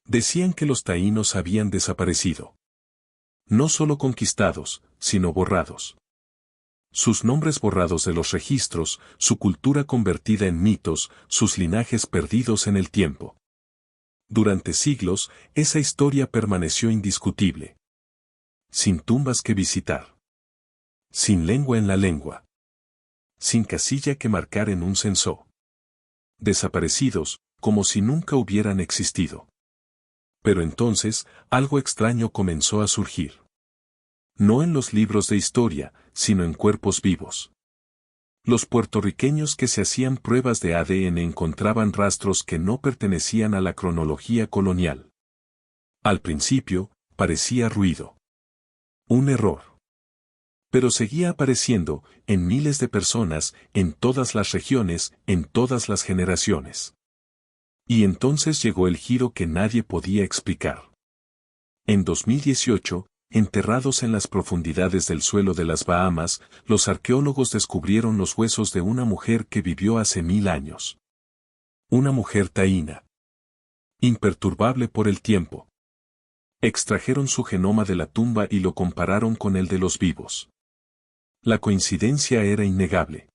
Decían que los taínos habían desaparecido. No solo conquistados, sino borrados. Sus nombres borrados de los registros, su cultura convertida en mitos, sus linajes perdidos en el tiempo. Durante siglos, esa historia permaneció indiscutible. Sin tumbas que visitar. Sin lengua en la lengua. Sin casilla que marcar en un censo. Desaparecidos, como si nunca hubieran existido. Pero entonces, algo extraño comenzó a surgir. No en los libros de historia, sino en cuerpos vivos. Los puertorriqueños que se hacían pruebas de ADN encontraban rastros que no pertenecían a la cronología colonial. Al principio, parecía ruido. Un error. Pero seguía apareciendo, en miles de personas, en todas las regiones, en todas las generaciones. Y entonces llegó el giro que nadie podía explicar. En 2018, enterrados en las profundidades del suelo de las Bahamas, los arqueólogos descubrieron los huesos de una mujer que vivió hace 1000 años. Una mujer taína. Imperturbable por el tiempo. Extrajeron su genoma de la tumba y lo compararon con el de los vivos. La coincidencia era innegable.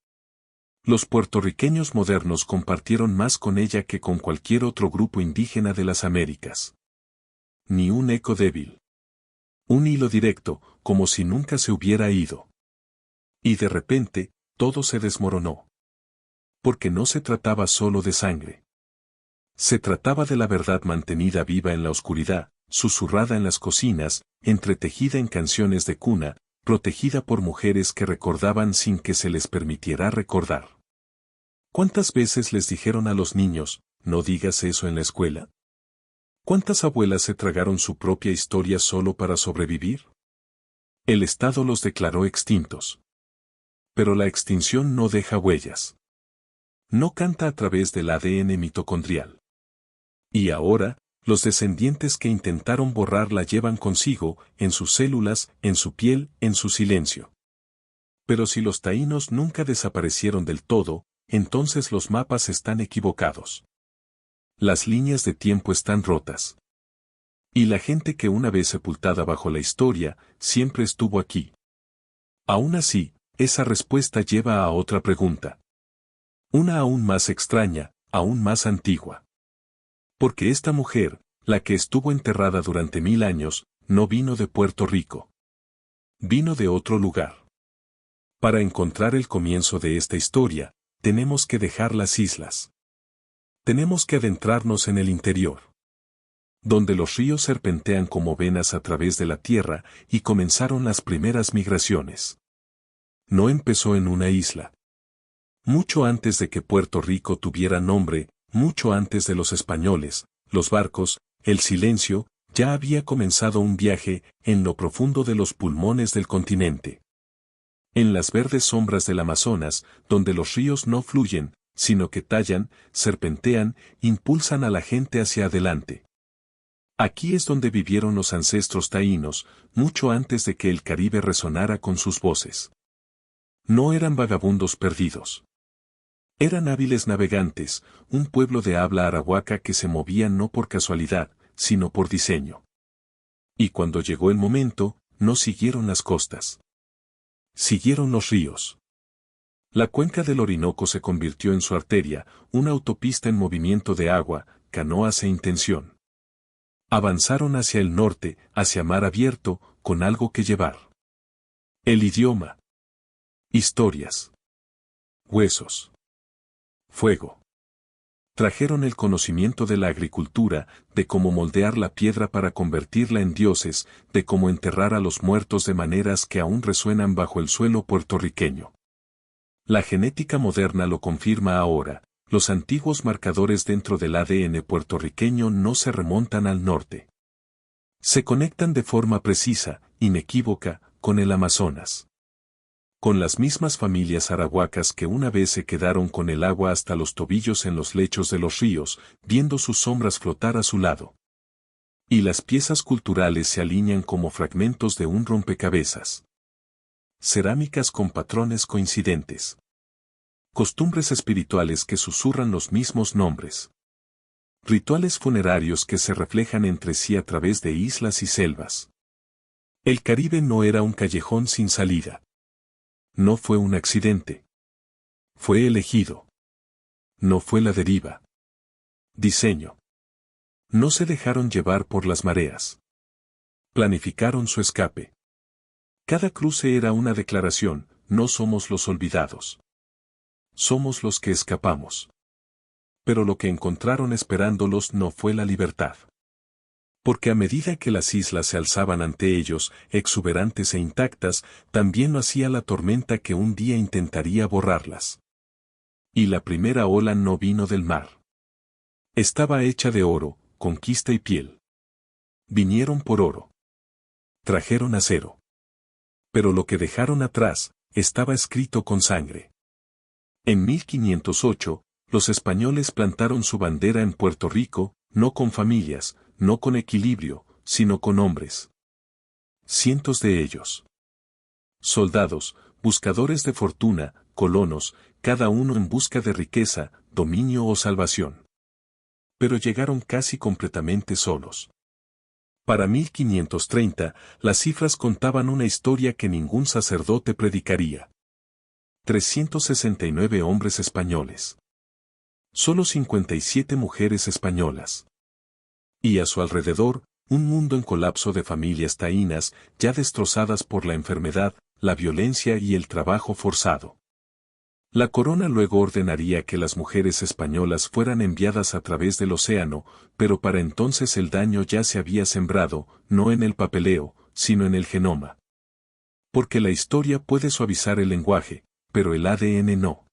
Los puertorriqueños modernos compartieron más con ella que con cualquier otro grupo indígena de las Américas. Ni un eco débil. Un hilo directo, como si nunca se hubiera ido. Y de repente, todo se desmoronó. Porque no se trataba solo de sangre. Se trataba de la verdad mantenida viva en la oscuridad, susurrada en las cocinas, entretejida en canciones de cuna, protegida por mujeres que recordaban sin que se les permitiera recordar. ¿Cuántas veces les dijeron a los niños, no digas eso en la escuela? ¿Cuántas abuelas se tragaron su propia historia solo para sobrevivir? El Estado los declaró extintos. Pero la extinción no deja huellas. No canta a través del ADN mitocondrial. Y ahora, los descendientes que intentaron borrar la llevan consigo, en sus células, en su piel, en su silencio. Pero si los taínos nunca desaparecieron del todo, entonces los mapas están equivocados. Las líneas de tiempo están rotas. Y la gente que una vez sepultada bajo la historia, siempre estuvo aquí. Aún así, esa respuesta lleva a otra pregunta. Una aún más extraña, aún más antigua. Porque esta mujer, la que estuvo enterrada durante 1000 años, no vino de Puerto Rico. Vino de otro lugar. Para encontrar el comienzo de esta historia, tenemos que dejar las islas. Tenemos que adentrarnos en el interior. Donde los ríos serpentean como venas a través de la tierra y comenzaron las primeras migraciones. No empezó en una isla. Mucho antes de que Puerto Rico tuviera nombre, mucho antes de los españoles, los barcos, el silencio, ya había comenzado un viaje en lo profundo de los pulmones del continente. En las verdes sombras del Amazonas, donde los ríos no fluyen, sino que tallan, serpentean, impulsan a la gente hacia adelante. Aquí es donde vivieron los ancestros taínos, mucho antes de que el Caribe resonara con sus voces. No eran vagabundos perdidos. Eran hábiles navegantes, un pueblo de habla arahuaca que se movía no por casualidad, sino por diseño. Y cuando llegó el momento, no siguieron las costas. Siguieron los ríos. La cuenca del Orinoco se convirtió en su arteria, una autopista en movimiento de agua, canoas e intención. Avanzaron hacia el norte, hacia mar abierto, con algo que llevar. El idioma. Historias. Huesos. Fuego. Trajeron el conocimiento de la agricultura, de cómo moldear la piedra para convertirla en dioses, de cómo enterrar a los muertos de maneras que aún resuenan bajo el suelo puertorriqueño. La genética moderna lo confirma ahora, los antiguos marcadores dentro del ADN puertorriqueño no se remontan al norte. Se conectan de forma precisa, inequívoca, con el Amazonas. Con las mismas familias arahuacas que una vez se quedaron con el agua hasta los tobillos en los lechos de los ríos, viendo sus sombras flotar a su lado. Y las piezas culturales se alinean como fragmentos de un rompecabezas. Cerámicas con patrones coincidentes. Costumbres espirituales que susurran los mismos nombres. Rituales funerarios que se reflejan entre sí a través de islas y selvas. El Caribe no era un callejón sin salida. No fue un accidente. Fue elegido. No fue la deriva. Diseño. No se dejaron llevar por las mareas. Planificaron su escape. Cada cruce era una declaración: no somos los olvidados. Somos los que escapamos. Pero lo que encontraron esperándolos no fue la libertad. Porque a medida que las islas se alzaban ante ellos, exuberantes e intactas, también lo hacía la tormenta que un día intentaría borrarlas. Y la primera ola no vino del mar. Estaba hecha de oro, conquista y piel. Vinieron por oro. Trajeron acero. Pero lo que dejaron atrás, estaba escrito con sangre. En 1508, los españoles plantaron su bandera en Puerto Rico, no con familias, no con equilibrio, sino con hombres. Cientos de ellos. Soldados, buscadores de fortuna, colonos, cada uno en busca de riqueza, dominio o salvación. Pero llegaron casi completamente solos. Para 1530, las cifras contaban una historia que ningún sacerdote predicaría. 369 hombres españoles. Solo 57 mujeres españolas. Y a su alrededor, un mundo en colapso de familias taínas, ya destrozadas por la enfermedad, la violencia y el trabajo forzado. La corona luego ordenaría que las mujeres españolas fueran enviadas a través del océano, pero para entonces el daño ya se había sembrado, no en el papeleo, sino en el genoma. Porque la historia puede suavizar el lenguaje, pero el ADN no.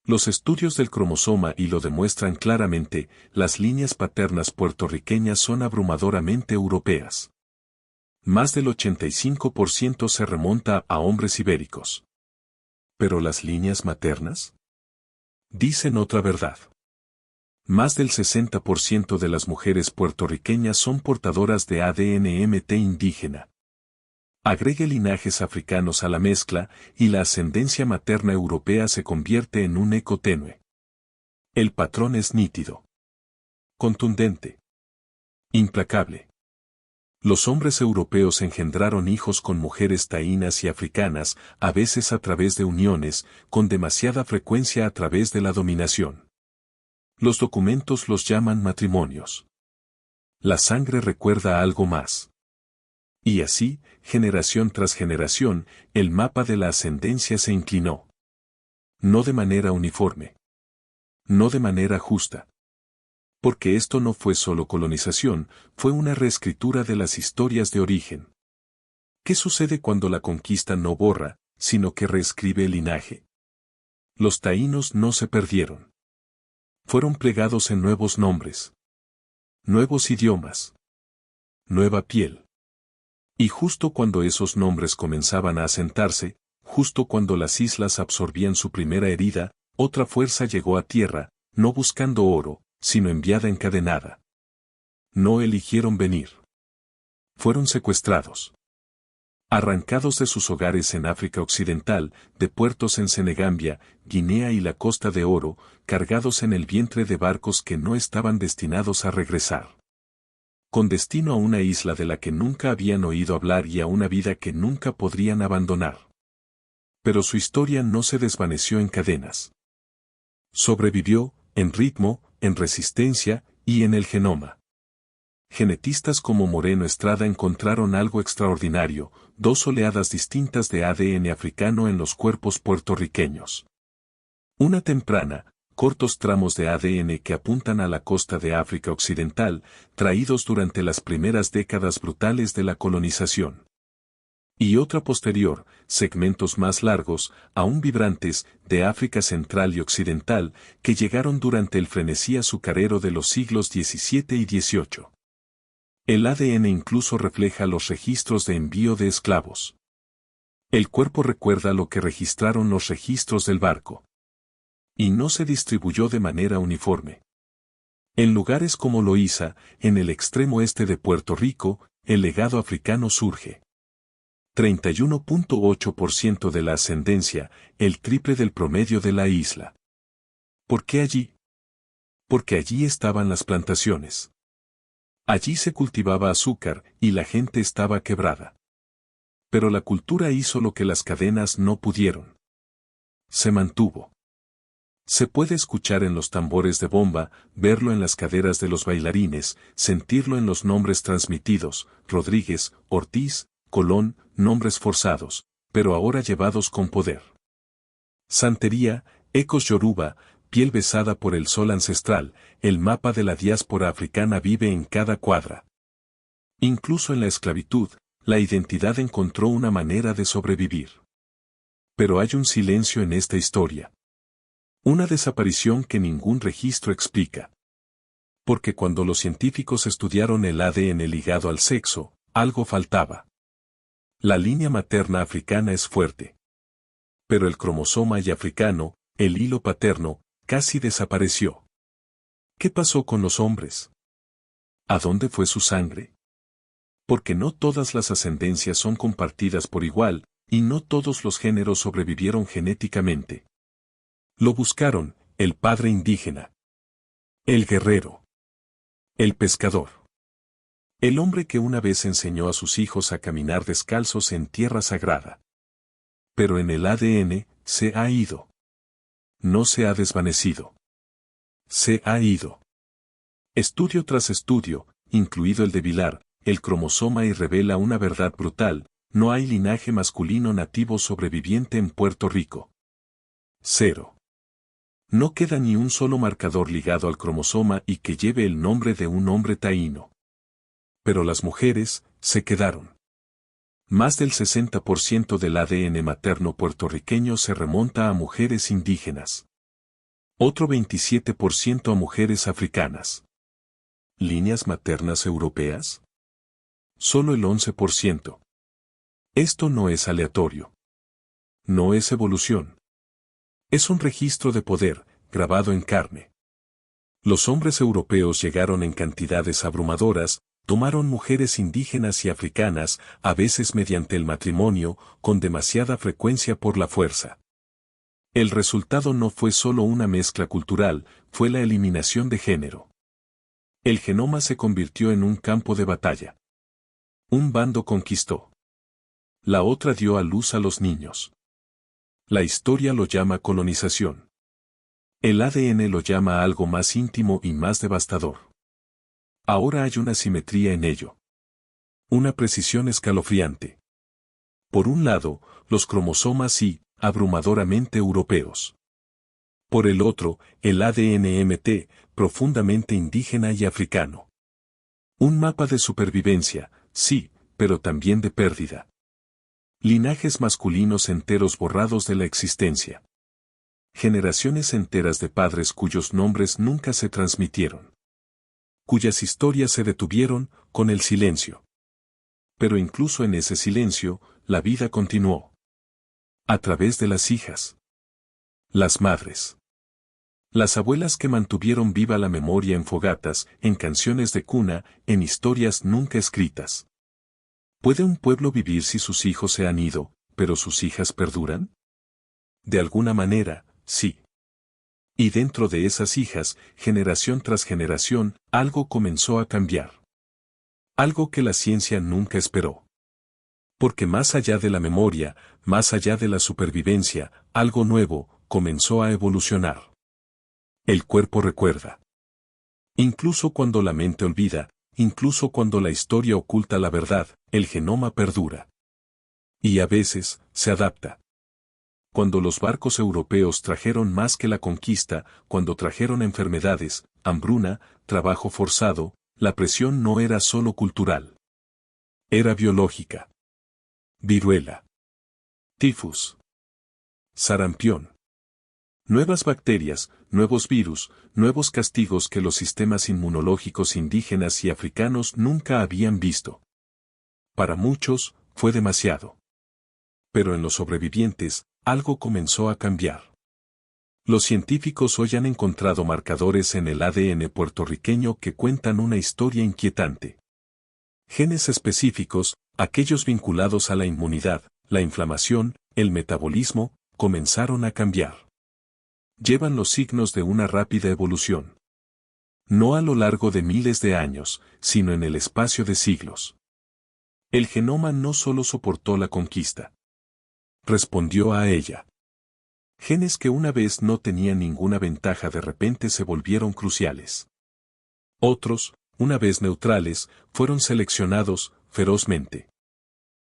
Los estudios del cromosoma y lo demuestran claramente: las líneas paternas puertorriqueñas son abrumadoramente europeas. Más del 85% se remonta a hombres ibéricos. ¿Pero las líneas maternas? Dicen otra verdad. Más del 60% de las mujeres puertorriqueñas son portadoras de ADN MT indígena. Agregue linajes africanos a la mezcla, y la ascendencia materna europea se convierte en un eco tenue. El patrón es nítido. Contundente. Implacable. Los hombres europeos engendraron hijos con mujeres taínas y africanas, a veces a través de uniones, con demasiada frecuencia a través de la dominación. Los documentos los llaman matrimonios. La sangre recuerda algo más. Y así, generación tras generación, el mapa de la ascendencia se inclinó. No de manera uniforme. No de manera justa. Porque esto no fue solo colonización, fue una reescritura de las historias de origen. ¿Qué sucede cuando la conquista no borra, sino que reescribe el linaje? Los taínos no se perdieron. Fueron plegados en nuevos nombres. Nuevos idiomas. Nueva piel. Y justo cuando esos nombres comenzaban a asentarse, justo cuando las islas absorbían su primera herida, otra fuerza llegó a tierra, no buscando oro, sino enviada encadenada. No eligieron venir. Fueron secuestrados. Arrancados de sus hogares en África Occidental, de puertos en Senegambia, Guinea y la Costa de Oro, cargados en el vientre de barcos que no estaban destinados a regresar. Con destino a una isla de la que nunca habían oído hablar y a una vida que nunca podrían abandonar. Pero su historia no se desvaneció en cadenas. Sobrevivió, en ritmo, en resistencia, y en el genoma. Genetistas como Moreno Estrada encontraron algo extraordinario: dos oleadas distintas de ADN africano en los cuerpos puertorriqueños. Una temprana, cortos tramos de ADN que apuntan a la costa de África Occidental, traídos durante las primeras décadas brutales de la colonización. Y otra posterior, segmentos más largos, aún vibrantes, de África Central y Occidental, que llegaron durante el frenesí azucarero de los siglos XVII y XVIII. El ADN incluso refleja los registros de envío de esclavos. El cuerpo recuerda lo que registraron los registros del barco. Y no se distribuyó de manera uniforme. En lugares como Loíza, en el extremo este de Puerto Rico, el legado africano surge. 31.8% de la ascendencia, el triple del promedio de la isla. ¿Por qué allí? Porque allí estaban las plantaciones. Allí se cultivaba azúcar y la gente estaba quebrada. Pero la cultura hizo lo que las cadenas no pudieron. Se mantuvo. Se puede escuchar en los tambores de bomba, verlo en las caderas de los bailarines, sentirlo en los nombres transmitidos, Rodríguez, Ortiz, Colón, nombres forzados, pero ahora llevados con poder. Santería, ecos yoruba, piel besada por el sol ancestral, el mapa de la diáspora africana vive en cada cuadra. Incluso en la esclavitud, la identidad encontró una manera de sobrevivir. Pero hay un silencio en esta historia. Una desaparición que ningún registro explica. Porque cuando los científicos estudiaron el ADN ligado al sexo, algo faltaba. La línea materna africana es fuerte. Pero el cromosoma y africano, el hilo paterno, casi desapareció. ¿Qué pasó con los hombres? ¿A dónde fue su sangre? Porque no todas las ascendencias son compartidas por igual, y no todos los géneros sobrevivieron genéticamente. Lo buscaron, el padre indígena, el guerrero, el pescador, el hombre que una vez enseñó a sus hijos a caminar descalzos en tierra sagrada. Pero en el ADN, se ha ido. No se ha desvanecido. Se ha ido. Estudio tras estudio, incluido el de Vilar, el cromosoma y revela una verdad brutal: no hay linaje masculino nativo sobreviviente en Puerto Rico. 0. No queda ni un solo marcador ligado al cromosoma y que lleve el nombre de un hombre taíno. Pero las mujeres, se quedaron. Más del 60% del ADN materno puertorriqueño se remonta a mujeres indígenas. Otro 27% a mujeres africanas. ¿Líneas maternas europeas? Solo el 11%. Esto no es aleatorio. No es evolución. Es un registro de poder, grabado en carne. Los hombres europeos llegaron en cantidades abrumadoras, tomaron mujeres indígenas y africanas, a veces mediante el matrimonio, con demasiada frecuencia por la fuerza. El resultado no fue solo una mezcla cultural, fue la eliminación de género. El genoma se convirtió en un campo de batalla. Un bando conquistó. La otra dio a luz a los niños. La historia lo llama colonización. El ADN lo llama algo más íntimo y más devastador. Ahora hay una simetría en ello. Una precisión escalofriante. Por un lado, los cromosomas sí, abrumadoramente europeos. Por el otro, el ADN MT, profundamente indígena y africano. Un mapa de supervivencia, sí, pero también de pérdida. Linajes masculinos enteros borrados de la existencia. Generaciones enteras de padres cuyos nombres nunca se transmitieron. Cuyas historias se detuvieron, con el silencio. Pero incluso en ese silencio, la vida continuó. A través de las hijas. Las madres. Las abuelas que mantuvieron viva la memoria en fogatas, en canciones de cuna, en historias nunca escritas. ¿Puede un pueblo vivir si sus hijos se han ido, pero sus hijas perduran? De alguna manera, sí. Y dentro de esas hijas, generación tras generación, algo comenzó a cambiar. Algo que la ciencia nunca esperó. Porque más allá de la memoria, más allá de la supervivencia, algo nuevo comenzó a evolucionar. El cuerpo recuerda. Incluso cuando la mente olvida, incluso cuando la historia oculta la verdad, el genoma perdura. Y a veces, se adapta. Cuando los barcos europeos trajeron más que la conquista, cuando trajeron enfermedades, hambruna, trabajo forzado, la presión no era solo cultural. Era biológica. Viruela. Tifus. Sarampión. Nuevas bacterias, nuevos virus, nuevos castigos que los sistemas inmunológicos indígenas y africanos nunca habían visto. Para muchos, fue demasiado. Pero en los sobrevivientes, algo comenzó a cambiar. Los científicos hoy han encontrado marcadores en el ADN puertorriqueño que cuentan una historia inquietante. Genes específicos, aquellos vinculados a la inmunidad, la inflamación, el metabolismo, comenzaron a cambiar. Llevan los signos de una rápida evolución. No a lo largo de miles de años, sino en el espacio de siglos. El genoma no solo soportó la conquista. Respondió a ella. Genes que una vez no tenían ninguna ventaja de repente se volvieron cruciales. Otros, una vez neutrales, fueron seleccionados ferozmente.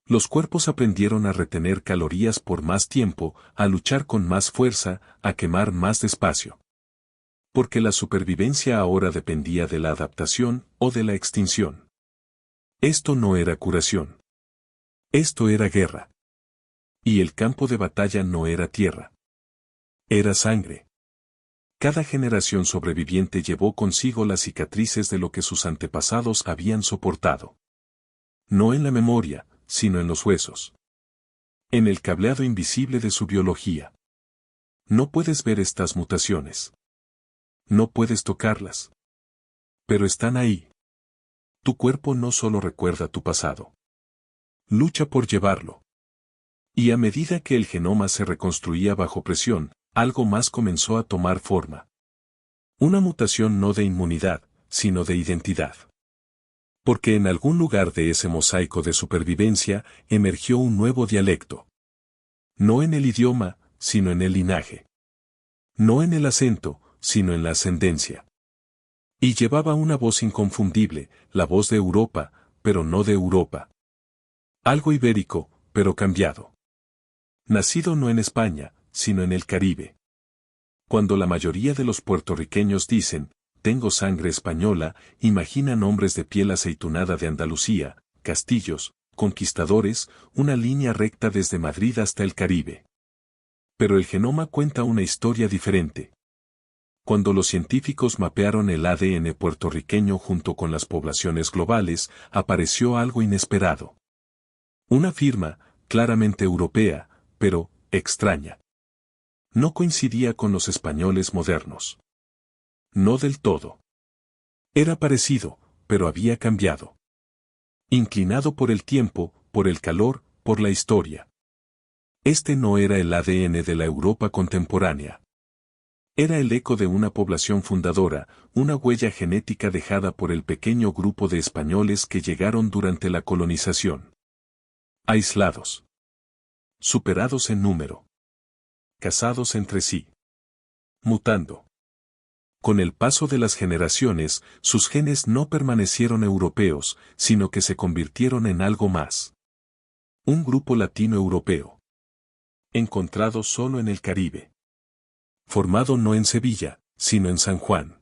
Los cuerpos aprendieron a retener calorías por más tiempo, a luchar con más fuerza, a quemar más despacio. Porque la supervivencia ahora dependía de la adaptación o de la extinción. Esto no era curación. Esto era guerra. Y el campo de batalla no era tierra. Era sangre. Cada generación sobreviviente llevó consigo las cicatrices de lo que sus antepasados habían soportado. No en la memoria, sino en los huesos. En el cableado invisible de su biología. No puedes ver estas mutaciones. No puedes tocarlas. Pero están ahí. Tu cuerpo no solo recuerda tu pasado. Lucha por llevarlo. Y a medida que el genoma se reconstruía bajo presión, algo más comenzó a tomar forma. Una mutación no de inmunidad, sino de identidad. Porque en algún lugar de ese mosaico de supervivencia emergió un nuevo dialecto. No en el idioma, sino en el linaje. No en el acento, sino en la ascendencia. Y llevaba una voz inconfundible, la voz de Europa, pero no de Europa. Algo ibérico, pero cambiado. Nacido no en España, sino en el Caribe. Cuando la mayoría de los puertorriqueños dicen, tengo sangre española, imaginan hombres de piel aceitunada de Andalucía, castillos, conquistadores, una línea recta desde Madrid hasta el Caribe. Pero el genoma cuenta una historia diferente. Cuando los científicos mapearon el ADN puertorriqueño junto con las poblaciones globales, apareció algo inesperado. Una firma, claramente europea, pero extraña. No coincidía con los españoles modernos. No del todo. Era parecido, pero había cambiado. Inclinado por el tiempo, por el calor, por la historia. Este no era el ADN de la Europa contemporánea. Era el eco de una población fundadora, una huella genética dejada por el pequeño grupo de españoles que llegaron durante la colonización. Aislados. Superados en número. Casados entre sí. Mutando. Con el paso de las generaciones, sus genes no permanecieron europeos, sino que se convirtieron en algo más. Un grupo latino-europeo. Encontrado solo en el Caribe. Formado no en Sevilla, sino en San Juan.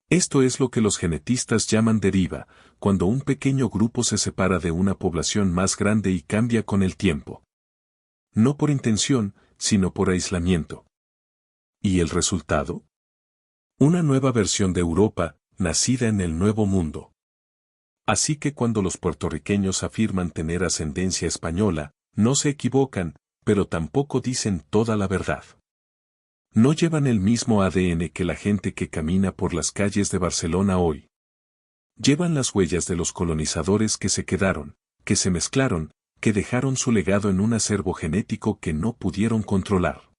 Esto es lo que los genetistas llaman deriva, cuando un pequeño grupo se separa de una población más grande y cambia con el tiempo. No por intención, sino por aislamiento. ¿Y el resultado? Una nueva versión de Europa, nacida en el Nuevo Mundo. Así que cuando los puertorriqueños afirman tener ascendencia española, no se equivocan, pero tampoco dicen toda la verdad. No llevan el mismo ADN que la gente que camina por las calles de Barcelona hoy. Llevan las huellas de los colonizadores que se quedaron, que se mezclaron, que dejaron su legado en un acervo genético que no pudieron controlar.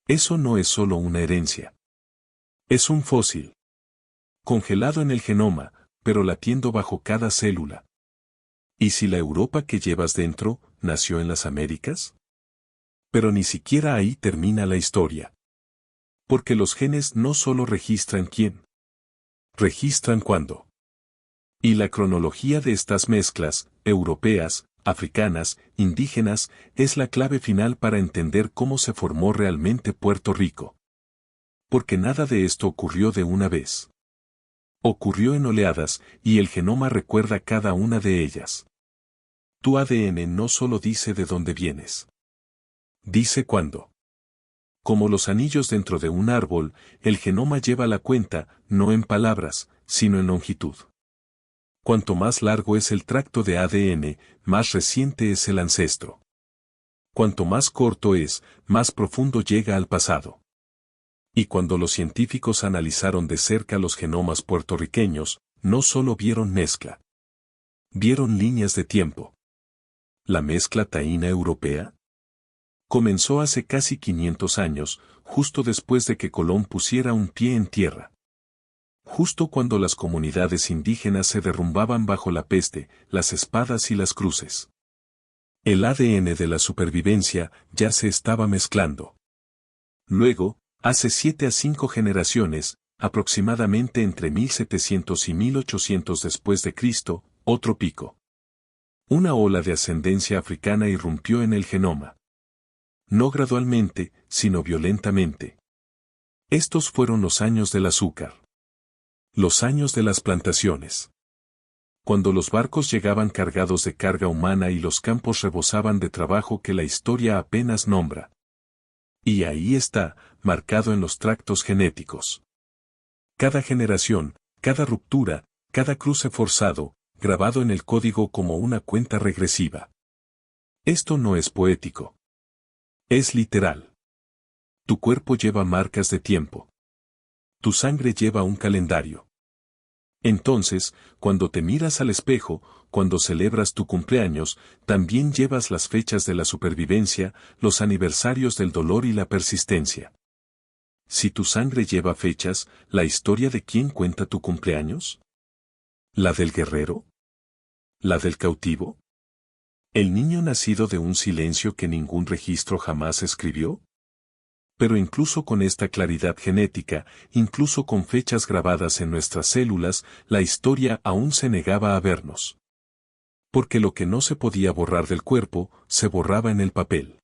Eso no es solo una herencia. Es un fósil. Congelado en el genoma, pero latiendo bajo cada célula. ¿Y si la Europa que llevas dentro, nació en las Américas? Pero ni siquiera ahí termina la historia. Porque los genes no solo registran quién. Registran cuándo. Y la cronología de estas mezclas, europeas, africanas, indígenas, es la clave final para entender cómo se formó realmente Puerto Rico. Porque nada de esto ocurrió de una vez. Ocurrió en oleadas, y el genoma recuerda cada una de ellas. Tu ADN no solo dice de dónde vienes. Dice cuándo. Como los anillos dentro de un árbol, el genoma lleva la cuenta, no en palabras, sino en longitud. Cuanto más largo es el tracto de ADN, más reciente es el ancestro. Cuanto más corto es, más profundo llega al pasado. Y cuando los científicos analizaron de cerca los genomas puertorriqueños, no solo vieron mezcla. Vieron líneas de tiempo. ¿La mezcla taína europea? Comenzó hace casi 500 años, justo después de que Colón pusiera un pie en tierra. justo cuando las comunidades indígenas se derrumbaban bajo la peste, las espadas y las cruces. El ADN de la supervivencia ya se estaba mezclando. Luego, hace 7 a 5 generaciones, aproximadamente entre 1700 y 1800 después de Cristo, otro pico. Una ola de ascendencia africana irrumpió en el genoma. No gradualmente, sino violentamente. Estos fueron los años del azúcar. Los años de las plantaciones. Cuando los barcos llegaban cargados de carga humana y los campos rebosaban de trabajo que la historia apenas nombra. Y ahí está, marcado en los tractos genéticos. Cada generación, cada ruptura, cada cruce forzado, grabado en el código como una cuenta regresiva. Esto no es poético. Es literal. Tu cuerpo lleva marcas de tiempo. Tu sangre lleva un calendario. Entonces, cuando te miras al espejo, cuando celebras tu cumpleaños, también llevas las fechas de la supervivencia, los aniversarios del dolor y la persistencia. Si tu sangre lleva fechas, ¿la historia de quién cuenta tu cumpleaños? ¿La del guerrero? ¿La del cautivo? ¿El niño nacido de un silencio que ningún registro jamás escribió? Pero incluso con esta claridad genética, incluso con fechas grabadas en nuestras células, la historia aún se negaba a vernos. Porque lo que no se podía borrar del cuerpo, se borraba en el papel.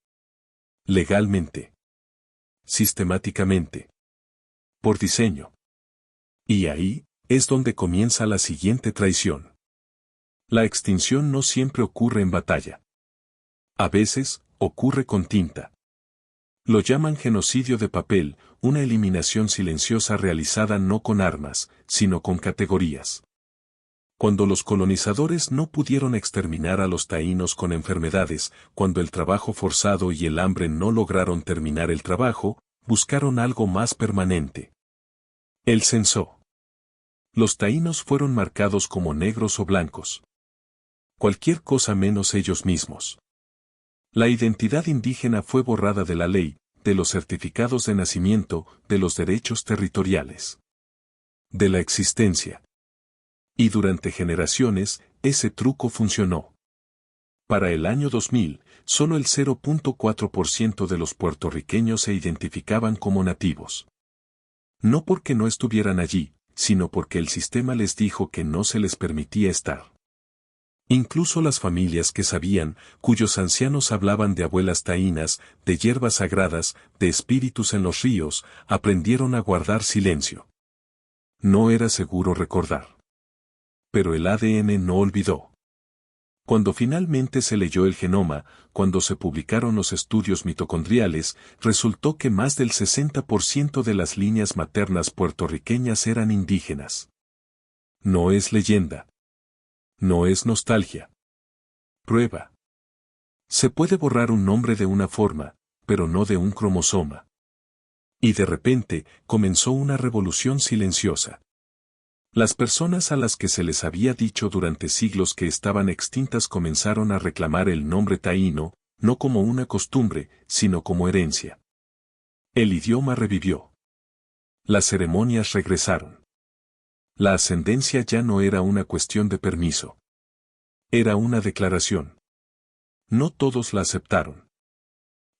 Legalmente. Sistemáticamente. Por diseño. Y ahí, es donde comienza la siguiente traición. La extinción no siempre ocurre en batalla. A veces, ocurre con tinta. Lo llaman genocidio de papel, una eliminación silenciosa realizada no con armas, sino con categorías. Cuando los colonizadores no pudieron exterminar a los taínos con enfermedades, cuando el trabajo forzado y el hambre no lograron terminar el trabajo, buscaron algo más permanente. El censo. Los taínos fueron marcados como negros o blancos. Cualquier cosa menos ellos mismos. La identidad indígena fue borrada de la ley, de los certificados de nacimiento, de los derechos territoriales. De la existencia. Y durante generaciones, ese truco funcionó. Para el año 2000, solo el 0.4% de los puertorriqueños se identificaban como nativos. No porque no estuvieran allí, sino porque el sistema les dijo que no se les permitía estar. Incluso las familias que sabían, cuyos ancianos hablaban de abuelas taínas, de hierbas sagradas, de espíritus en los ríos, aprendieron a guardar silencio. No era seguro recordar. Pero el ADN no olvidó. Cuando finalmente se leyó el genoma, cuando se publicaron los estudios mitocondriales, resultó que más del 60% de las líneas maternas puertorriqueñas eran indígenas. No es leyenda. No es nostalgia. Prueba. Se puede borrar un nombre de una forma, pero no de un cromosoma. Y de repente, comenzó una revolución silenciosa. Las personas a las que se les había dicho durante siglos que estaban extintas comenzaron a reclamar el nombre taíno, no como una costumbre, sino como herencia. El idioma revivió. Las ceremonias regresaron. La ascendencia ya no era una cuestión de permiso. Era una declaración. No todos la aceptaron.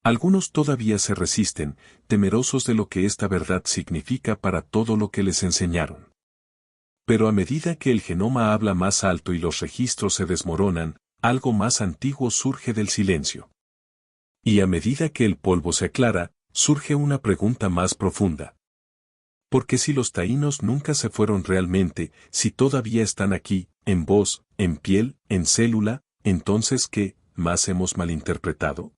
Algunos todavía se resisten, temerosos de lo que esta verdad significa para todo lo que les enseñaron. Pero a medida que el genoma habla más alto y los registros se desmoronan, algo más antiguo surge del silencio. Y a medida que el polvo se aclara, surge una pregunta más profunda. Porque si los taínos nunca se fueron realmente, si todavía están aquí, en voz, en piel, en célula, entonces ¿qué más hemos malinterpretado?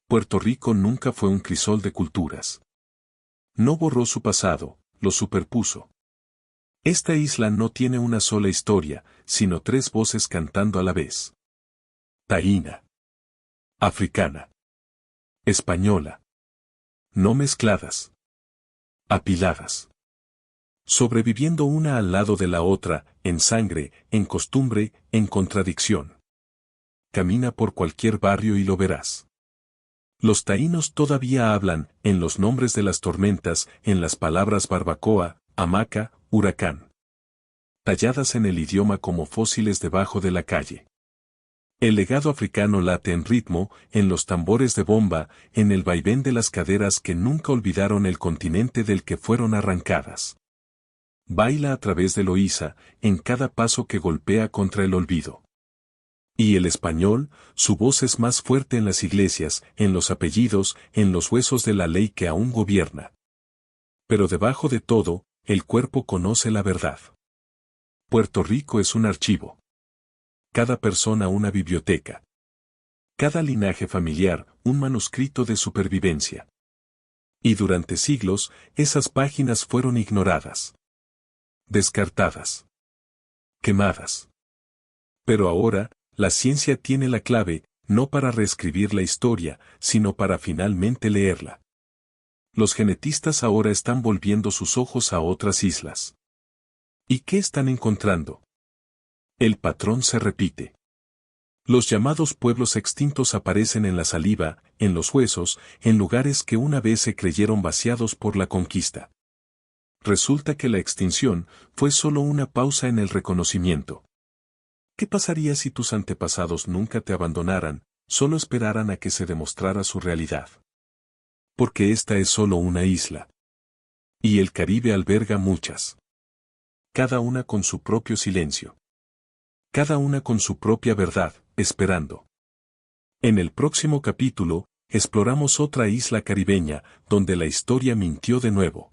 Puerto Rico nunca fue un crisol de culturas. No borró su pasado, lo superpuso. Esta isla no tiene una sola historia, sino 3 voces cantando a la vez. Taína. Africana. Española. No mezcladas. Apiladas. Sobreviviendo una al lado de la otra, en sangre, en costumbre, en contradicción. Camina por cualquier barrio y lo verás. Los taínos todavía hablan, en los nombres de las tormentas, en las palabras barbacoa, hamaca, huracán. Talladas en el idioma como fósiles debajo de la calle. El legado africano late en ritmo, en los tambores de bomba, en el vaivén de las caderas que nunca olvidaron el continente del que fueron arrancadas. Baila a través de Loíza, en cada paso que golpea contra el olvido. Y el español, su voz es más fuerte en las iglesias, en los apellidos, en los huesos de la ley que aún gobierna. Pero debajo de todo, el cuerpo conoce la verdad. Puerto Rico es un archivo. Cada persona una biblioteca. Cada linaje familiar, un manuscrito de supervivencia. Y durante siglos, esas páginas fueron ignoradas. Descartadas. Quemadas. Pero ahora, la ciencia tiene la clave, no para reescribir la historia, sino para finalmente leerla. Los genetistas ahora están volviendo sus ojos a otras islas. ¿Y qué están encontrando? El patrón se repite. Los llamados pueblos extintos aparecen en la saliva, en los huesos, en lugares que una vez se creyeron vaciados por la conquista. Resulta que la extinción fue solo una pausa en el reconocimiento. ¿Qué pasaría si tus antepasados nunca te abandonaran, solo esperaran a que se demostrara su realidad? Porque esta es solo una isla. Y el Caribe alberga muchas. Cada una con su propio silencio. Cada una con su propia verdad, esperando. En el próximo capítulo, exploramos otra isla caribeña, donde la historia mintió de nuevo.